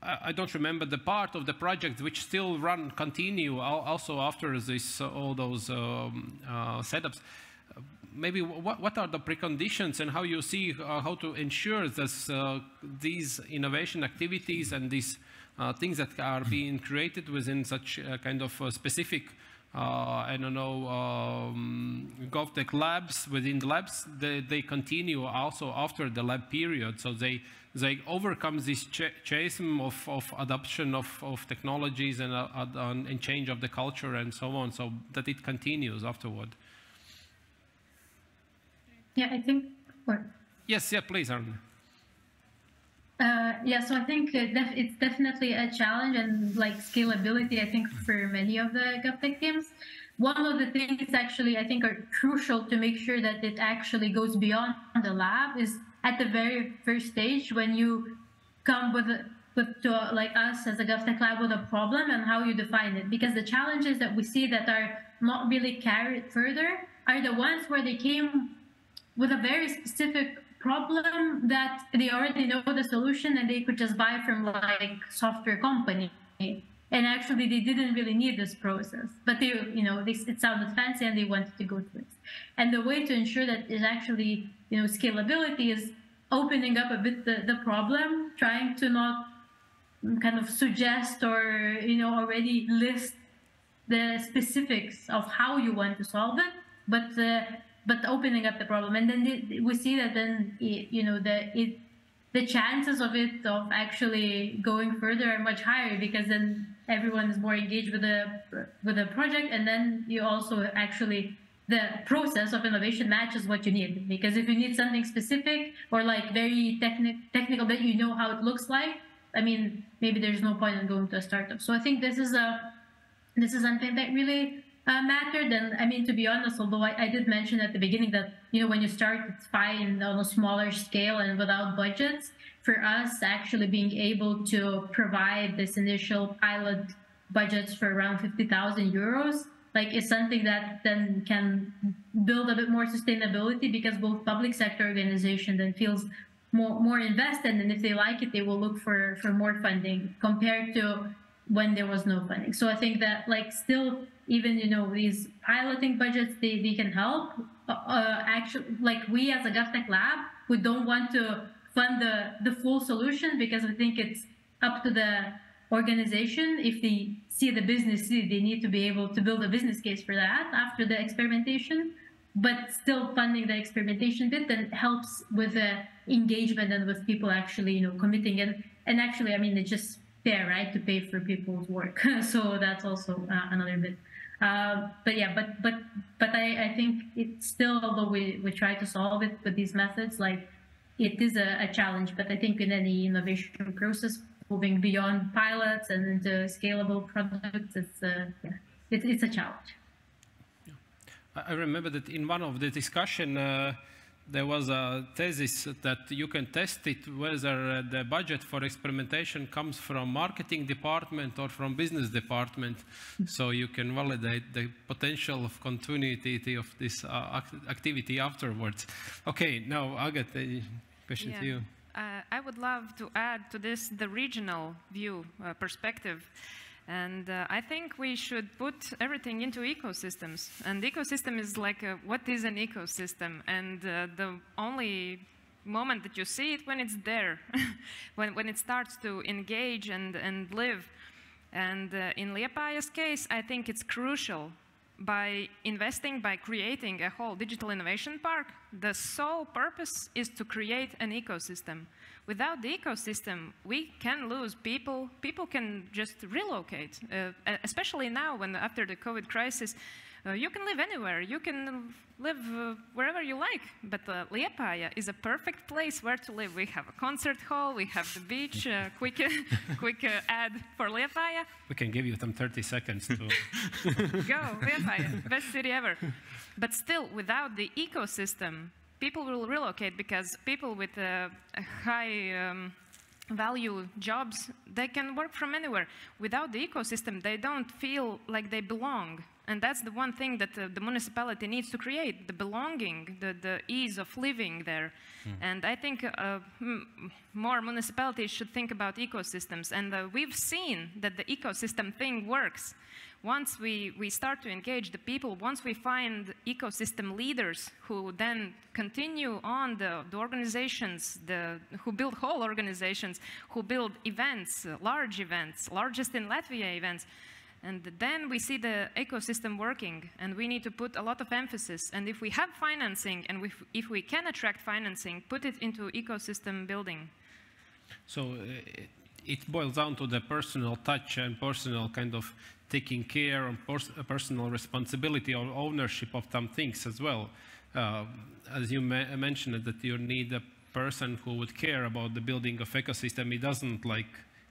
I don't remember the part of the project which still continue also after this, all those setups. Maybe what are the preconditions and how you see how to ensure that these innovation activities and these things that are being created within such kind of specific, I don't know, GovTech labs, within the labs, they continue also after the lab period. So they overcome this chasm of adoption of technologies and change of the culture and so on, so that it continues afterward. Yeah, I think. Yes, yeah, please, Arne. Yeah, so I think it's definitely a challenge, and like scalability, I think for many of the GovTech teams. One of the things actually I think are crucial to make sure that it actually goes beyond the lab is at the very first stage when you come like us as a GovTech lab with a problem and how you define it. Because the challenges that we see that are not really carried further are the ones where they came with a very specific problem that they already know the solution and they could just buy from like software company, and actually they didn't really need this process, but they, you know, it sounded fancy and they wanted to go through it. And the way to ensure that is actually, you know, scalability is opening up a bit the problem, trying to not kind of suggest or, you know, already list the specifics of how you want to solve it, but but opening up the problem. And then we see that then, you know, the chances of actually going further are much higher, because then everyone is more engaged with the project, and then you also actually, the process of innovation matches what you need. Because if you need something specific or like very technical that you know how it looks like, I mean, maybe there's no point in going to a startup. So I think this is something that really mattered. And I mean, to be honest, although I did mention at the beginning that, you know, when you start, it's fine on a smaller scale and without budgets. For us, actually being able to provide this initial pilot budgets for around 50,000 euros, like, is something that then can build a bit more sustainability, because both public sector organization then feels more invested, and if they like it, they will look for more funding compared to when there was no funding. So I think that, like, still, even, you know, these piloting budgets, they can help. Actually, like, we as a GovTech Lab, we don't want to fund the full solution, because I think it's up to the organization. If they see the business need, they need to be able to build a business case for that after the experimentation, but still funding the experimentation bit then helps with the engagement and with people actually, you know, committing. And actually, I mean, it's just fair, right, to pay for people's work. So that's also another bit. But yeah, but I think it's still, although we try to solve it with these methods, like, it is a challenge. But I think in any innovation process, moving beyond pilots and into scalable products, it's a challenge. I remember that in one of the discussion, there was a thesis that you can test it whether the budget for experimentation comes from marketing department or from business department, so you can validate the potential of continuity of this activity afterwards. Okay, now I'll get the question to you. I would love to add to this the regional view perspective. And I think we should put everything into ecosystems. And ecosystem is like, what is an ecosystem? And the only moment that you see it when it's there, when it starts to engage and live. And in Liepājas case, I think it's crucial. By investing, by creating a whole digital innovation park, the sole purpose is to create an ecosystem. Without the ecosystem, we can lose people. People can just relocate, especially now when after the COVID crisis, you can live anywhere. You can live wherever you like. But Liepāja is a perfect place where to live. We have a concert hall. We have the beach. Quick ad for Liepāja. We can give you some 30 seconds to go. Liepāja, best city ever. But still, without the ecosystem, people will relocate, because people with high value jobs, they can work from anywhere. Without the ecosystem, they don't feel like they belong. And that's the one thing that the municipality needs to create, the belonging, the ease of living there. And I think more municipalities should think about ecosystems. And we've seen that the ecosystem thing works. Once we start to engage the people, once we find ecosystem leaders who then continue on the organizations, who build whole organizations, who build events, largest in Latvia events, and then we see the ecosystem working, and we need to put a lot of emphasis. And if we have financing, and if we can attract financing, put it into ecosystem building. So it boils down to the personal touch and personal kind of taking care and personal responsibility or ownership of some things as well. As you mentioned, that you need a person who would care about the building of ecosystem. It doesn't like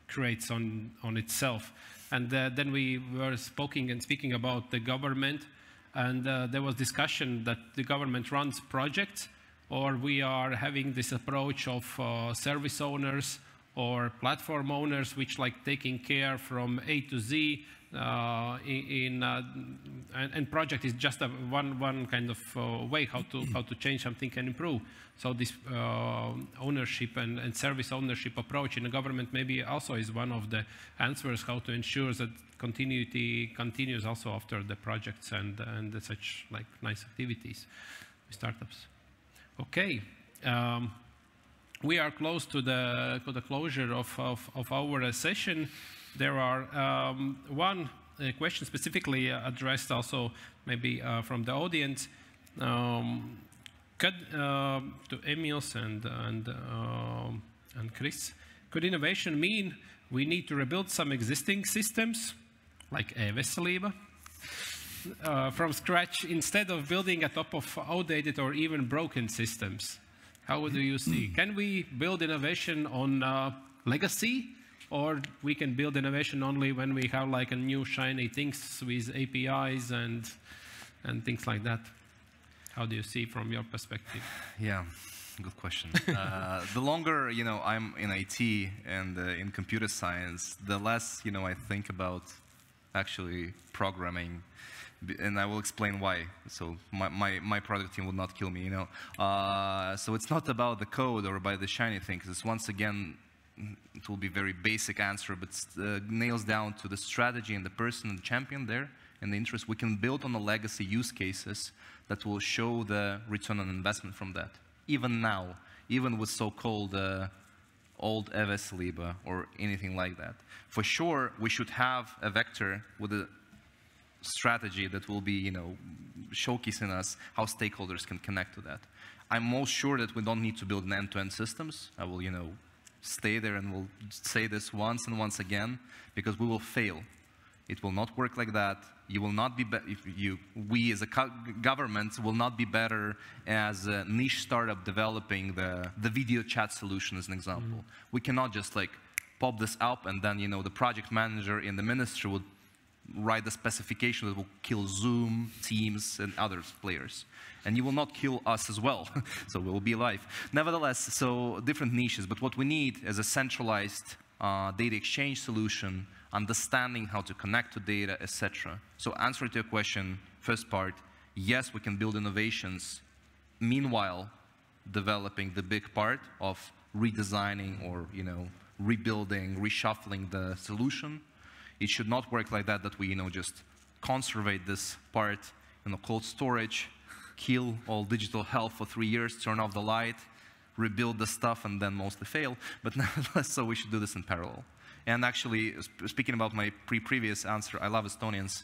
creates on itself. And then we were speaking about the government, and there was discussion that the government runs projects, or we are having this approach of service owners or platform owners, which like taking care from A to Z. And project is just one kind of way how to change something and improve. So this ownership and service ownership approach in the government maybe also is one of the answers how to ensure that continuity continues also after the projects and such like nice activities with startups. Okay. We are close to the closure of our session. There are one question specifically addressed also maybe from the audience. To Emil's and Chris, could innovation mean we need to rebuild some existing systems, like e-veselība, from scratch instead of building on top of outdated or even broken systems? How do you see? Can we build innovation on legacy, or we can build innovation only when we have like a new shiny things with APIs and things like that? How do you see from your perspective? Yeah, good question. The longer I'm in IT and in computer science, the less I think about actually programming, and I will explain why. So my product team will not kill me, So it's not about the code or by the shiny things. It's once again, it will be very basic answer, but nails down to the strategy and the person and the champion there and the interest. We can build on the legacy use cases that will show the return on investment from that. Even now, even with so-called old e-veselība or anything like that. For sure, we should have a vector with a strategy that will be, showcasing us how stakeholders can connect to that. I'm most sure that we don't need to build an end-to-end systems. I will, stay there and will say this once and once again, because we will fail. It will not work like that. You will not be, we as a government will not be better as a niche startup developing the video chat solution as an example. We cannot just like pop this up and then, the project manager in the ministry would write the specification that will kill Zoom, Teams, and other players. And you will not kill us as well, so we will be alive. Nevertheless, so different niches, but what we need is a centralized data exchange solution, understanding how to connect to data, etc. So answer to your question, first part, yes, we can build innovations, meanwhile developing the big part of redesigning or rebuilding, reshuffling the solution. It should not work like that, that we just conservate this part, cold storage, kill all digital health for 3 years, turn off the light, rebuild the stuff, and then mostly fail. But nevertheless, so we should do this in parallel. And actually, speaking about my previous answer, I love Estonians.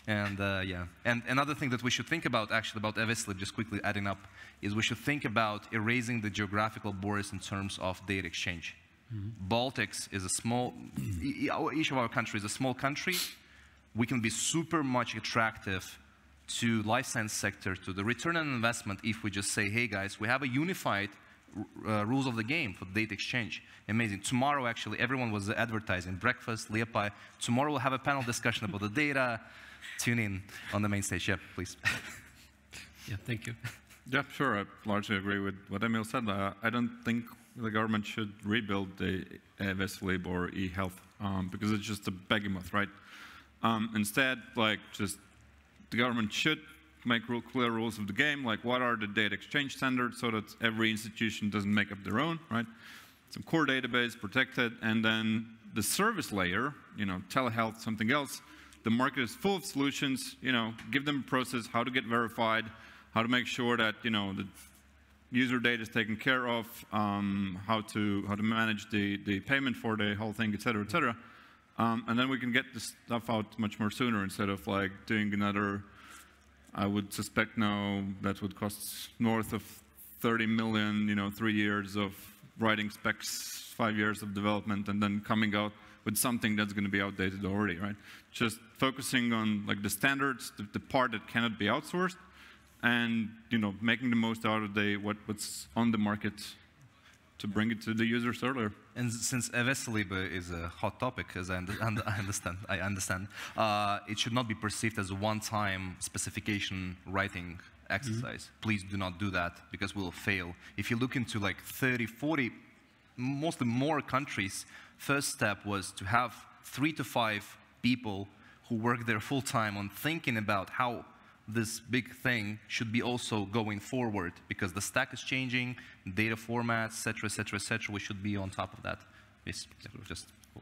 And yeah. And another thing that we should think about, actually, about e-veselība, just quickly adding up, is we should think about erasing the geographical borders in terms of data exchange. Baltics is a small, each of our countries is a small country. We can be super much attractive to life science sector, to the return on investment if we just say, hey guys, we have a unified rules of the game for data exchange. Amazing. Tomorrow, actually, everyone was advertising breakfast, Liepa. Tomorrow we'll have a panel discussion about the data. Tune in on the main stage. Yeah, please. Yeah, thank you. Yeah, sure. I largely agree with what Emil said. I don't think the government should rebuild the e-veselība or e-health because it's just a behemoth, right? Instead, like, just the government should make clear rules of the game, like what are the data exchange standards so that every institution doesn't make up their own, right? Some core database protected, and then the service layer, telehealth, something else. The market is full of solutions, give them a process, how to get verified, how to make sure that, the user data is taken care of, how to manage the payment for the whole thing, et cetera, et cetera. And then we can get this stuff out much more sooner instead of like doing another, I would suspect now that would cost north of 30 million, 3 years of writing specs, 5 years of development, and then coming out with something that's going to be outdated already, right? Just focusing on like the standards, the part that cannot be outsourced, and making the most out of what's on the market to bring it to the users earlier. And since e-veselība is a hot topic, as I understand, it should not be perceived as a one-time specification writing exercise. Please do not do that, because we will fail. If you look into like 30, 40, mostly more countries, first step was to have 3 to 5 people who work there full-time on thinking about how this big thing should be also going forward, because the stack is changing, data formats, etc., etc., etc. We should be on top of that. Yes, just cool.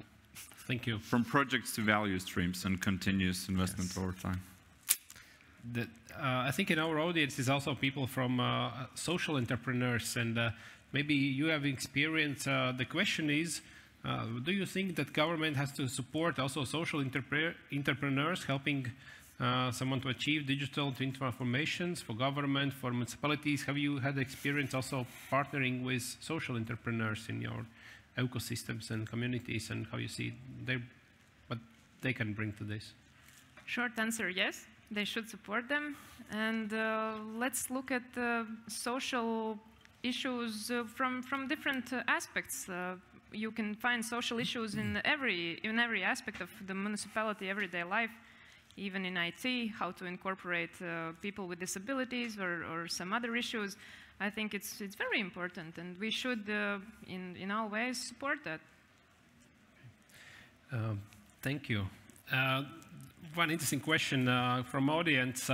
Thank you. From projects to value streams and continuous investment over time. I think in our audience is also people from social entrepreneurs, and maybe you have experience. The question is, do you think that government has to support also social entrepreneurs, helping someone to achieve digital twin transformations for government, for municipalities. Have you had experience also partnering with social entrepreneurs in your ecosystems and communities, and how you see what they can bring to this? Short answer, yes. They should support them. And let's look at social issues from different aspects. You can find social issues in every aspect of the municipality everyday life, even in IT, how to incorporate people with disabilities or some other issues. I think it's very important, and we should, in all ways, support that. Thank you. One interesting question from audience.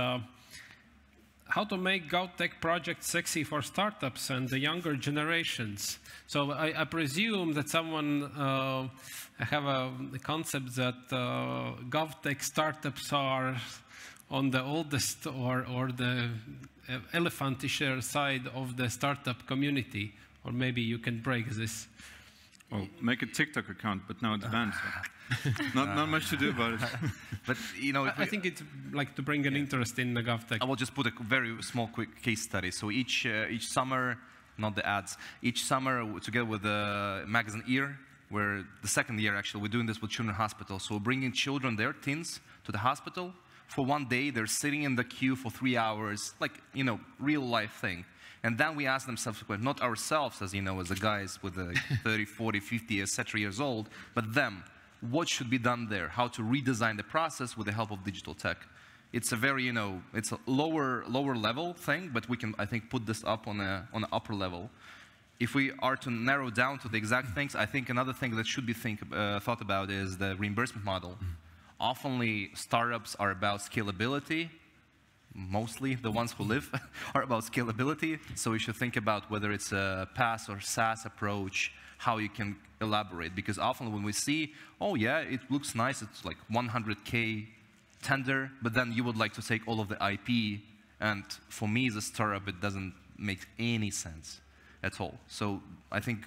How to make GovTech projects sexy for startups and the younger generations? So I presume that someone have a concept that GovTech startups are on the oldest or the elephantish side of the startup community, or maybe you can break this. Well, make a TikTok account, but now it's banned. So. not much to do about it. But you know, I think it's like to bring an interest in the GovTech. I will just put a very small, quick case study. So each summer, not the ads, each summer together with the magazine Ear, where the second year actually we're doing this with Children's Hospital. So we're bringing children, their teens, to the hospital for one day. They're sitting in the queue for 3 hours, like real life thing. And then we ask them subsequently, not ourselves, as as the guys with the 30, 40, 50, etc. years old, but them. What should be done there? How to redesign the process with the help of digital tech? It's a very, it's a lower level thing, but we can, I think, put this up on an upper level. If we are to narrow down to the exact things, I think another thing that should be thought about is the reimbursement model. Oftenly, startups are about scalability. Mostly the ones who live are about scalability. So we should think about whether it's a PaaS or SaaS approach, how you can elaborate. Because often when we see, oh yeah, it looks nice, it's like 100K tender, but then you would like to take all of the IP. And for me as a startup, it doesn't make any sense at all. So I think,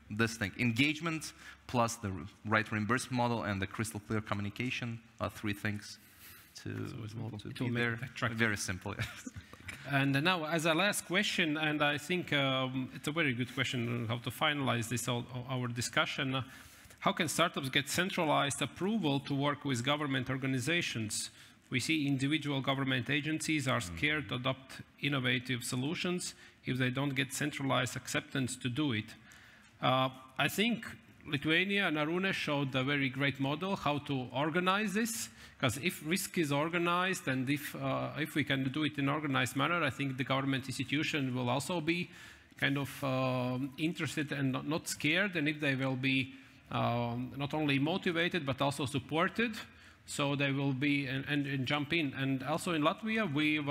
this thing, engagement plus the right reimbursement model and the crystal clear communication are three things to be there. Very simple. And now, as a last question, and I think it's a very good question, how to finalize this our discussion. How can startups get centralized approval to work with government organizations? We see individual government agencies are scared to adopt innovative solutions if they don't get centralized acceptance to do it. I think Lithuania and Arūne showed a very great model how to organize this. Because if risk is organized and if we can do it in an organized manner, I think the government institution will also be kind of interested and not scared, and if they will be not only motivated but also supported, so they will be and jump in. And also in Latvia, we've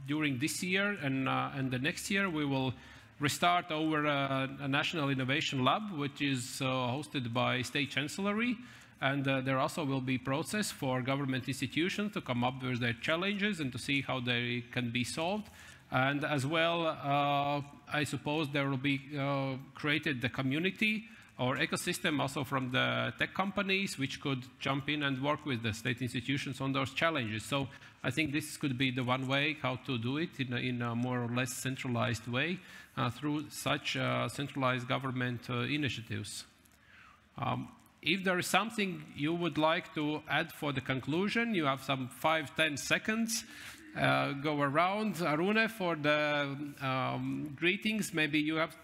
during this year and the next year we will restart our a National Innovation Lab, which is hosted by State Chancellery. And there also will be process for government institutions to come up with their challenges and to see how they can be solved. And as well, I suppose there will be created the community or ecosystem also from the tech companies, which could jump in and work with the state institutions on those challenges. So I think this could be the one way how to do it in a more or less centralized way through such centralized government initiatives. If there is something you would like to add for the conclusion, you have some 5-10 seconds. Go around. Arūne, for the greetings, maybe you have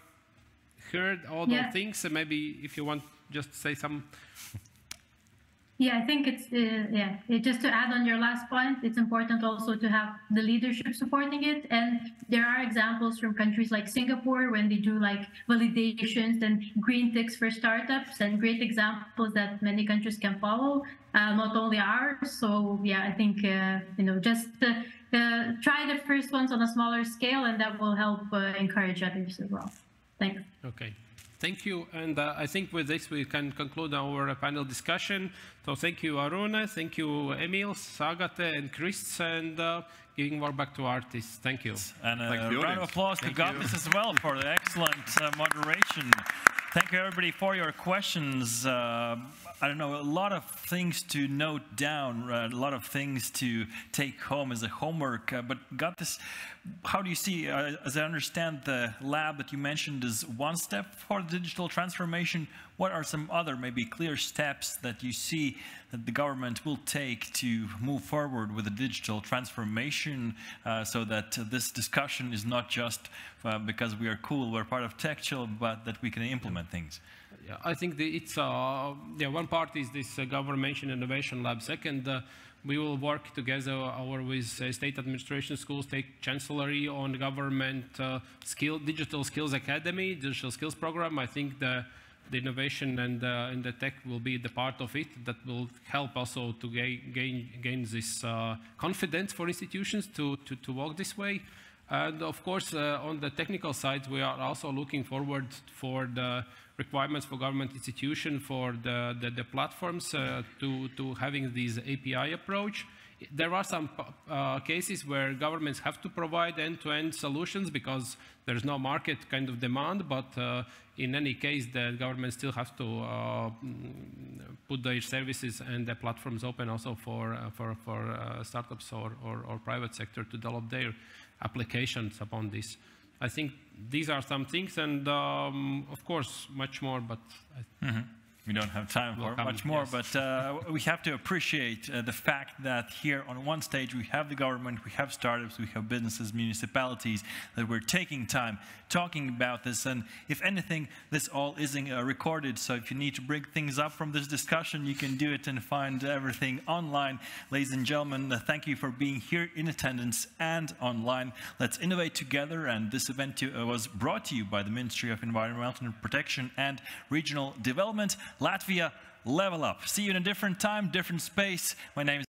heard all those things, and maybe if you want just say some. Yeah, I think it's, just to add on your last point, it's important also to have the leadership supporting it. And there are examples from countries like Singapore when they do like validations and green ticks for startups, and great examples that many countries can follow, not only ours. So yeah, I think, just try the first ones on a smaller scale, and that will help encourage others as well. Thanks. Okay. Thank you, and I think with this we can conclude our panel discussion. So thank you, Arūne, thank you, Emil, Sagate, and Chris, and giving more back to artists. Thank you. And a round of applause to Gatis as well for the excellent moderation. Thank you, everybody, for your questions. I don't know, a lot of things to note down, a lot of things to take home as a homework, but got this, how do you see, as I understand, the lab that you mentioned is one step for digital transformation. What are some other maybe clear steps that you see that the government will take to move forward with the digital transformation so that this discussion is not just because we are cool, we're part of Techchill, but that we can implement things? Yeah, I think it's one part is this government innovation lab. Second, we will work together with state administration schools, state chancellery on government digital skills academy, digital skills program. I think the innovation and the tech will be the part of it that will help also to gain this confidence for institutions to work this way. And of course, on the technical side, we are also looking forward for the requirements for government institution for the platforms to having this API approach. There are some cases where governments have to provide end-to-end solutions because there's no market kind of demand, but in any case, the government still has to put their services and the platforms open also for startups or private sector to develop their applications upon this. I think these are some things, and of course, much more, but we don't have time for much more, yes. But we have to appreciate the fact that here on one stage we have the government, we have startups, we have businesses, municipalities, that we're taking time talking about this. And if anything, this all isn't recorded, so if you need to bring things up from this discussion, you can do it and find everything online. Ladies and gentlemen, thank you for being here in attendance and online. Let's innovate together, and this event was brought to you by the Ministry of Environmental Protection and Regional Development. Latvia, level up. See you in a different time, different space. My name is